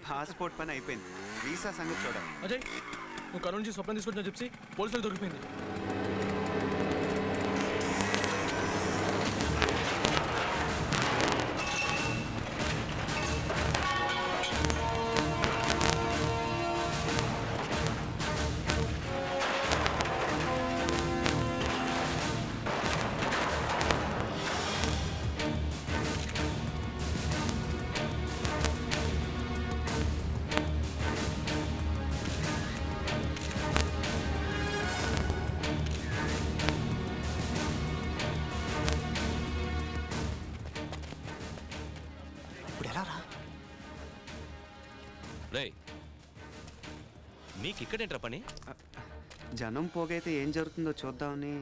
Passport పని అయిపోయింది, visa సంగతి చూడాలి. అజయ్, నువ్వు కర్నూలు నుంచి స్వప్నం తీసుకొచ్చిన జిప్సీ పోలీసులు దొరికిపోయింది. మీకు ఇక్కడేంట్రా పని? జనం పోగైతే ఏం జరుగుతుందో చూద్దామని.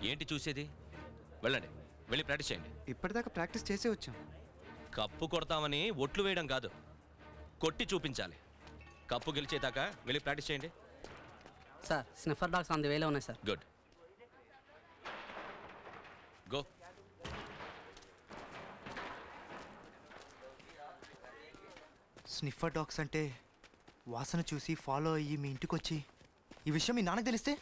ఏంటి చూసేది? వెళ్ళండి, వెళ్ళి ప్రాక్టీస్ చేయండి. ఇప్పటిదాకా ప్రాక్టీస్ చేసే వచ్చాం. కప్పు కొడతామని ఒట్లు వేయడం కాదు, కొట్టి చూపించాలి. కప్పు గెలిచేదాకా వెళ్ళి ప్రాక్టీస్ చేయండి. Sir, sniffer dogs on the వేలో ఉన్నాయి sir. Good, go. Sniffer dogs అంటే వాసన చూసి ఫాలో అయ్యి మీ ఇంటికి వచ్చి ఈ విషయం మీ నాన్నకు తెలిస్తే?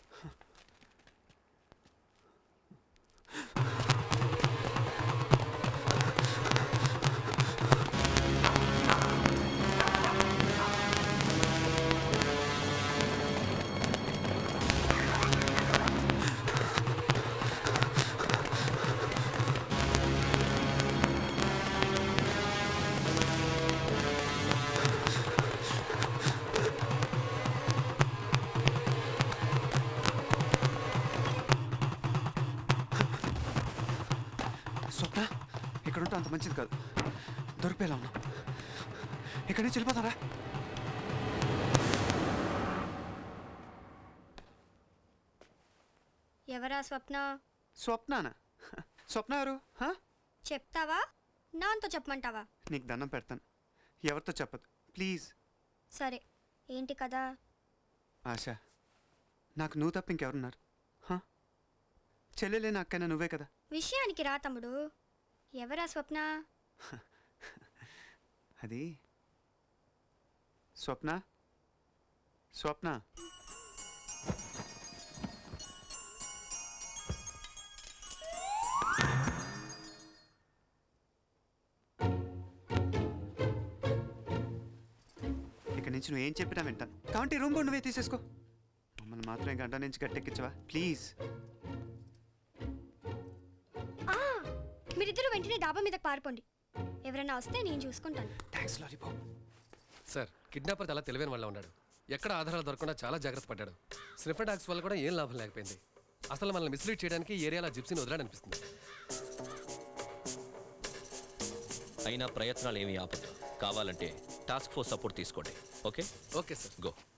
స్వప్న, ఇక్కడ ఉంటే అంత మంచిది కాదు. దొరికిపోయేలా ఉన్నాం. ఇక్కడి నుంచి వెళ్ళిపోతారా? ఎవరా స్వప్న? స్వప్నానా? స్వప్న ఎవరు? చెప్తావా, నాతో చెప్పమంటావా? నీకు దండం పెడతాను, ఎవరితో చెప్పదు ప్లీజ్. సరే, ఏంటి కదా? ఆశ, నాకు నువ్వు తప్ప ఇంకెవరున్నారు? చెల్లెలేని అక్కైనా నువ్వే కదా. విషయానికి రా తమ్ముడు. ఎవరా స్వప్న? అది స్వప్న. స్వప్న, ఇక్కడి నుంచి నువ్వేం చెప్పినా వింటాను. కాబట్టి రూమ్ కూడా నువ్వే తీసేసుకో. మమ్మల్ని మాత్రమే గంట నుంచి గట్టెక్కించవా ప్లీజ్. మీరిద్దరు వెంటనే డాబా మీదకి పారిపోండి. ఎవరైనా వస్తే నేను చూసుకుంటాను. Thanks lollipop. సార్, కిడ్నాపర్ చాలా తెలివైన వాళ్ళ ఉన్నాడు. ఎక్కడ ఆధారాలు దొరకకుండా చాలా జాగ్రత్త పడ్డాడు. స్నిఫర్ డాగ్స్ వల్ల కూడా ఏం లాభం లేకపోయింది. అసలు మనల్ని మిస్లీడ్ చేయడానికి ఈ ఏరియాలో జిప్సీని వదలాడనిపిస్తుంది. అయినా ప్రయత్నాలు ఏమీ ఆపదు. కావాలంటే టాస్క్ ఫోర్స్ సపోర్ట్ తీసుకోండి. ఓకే? Okay sir, go.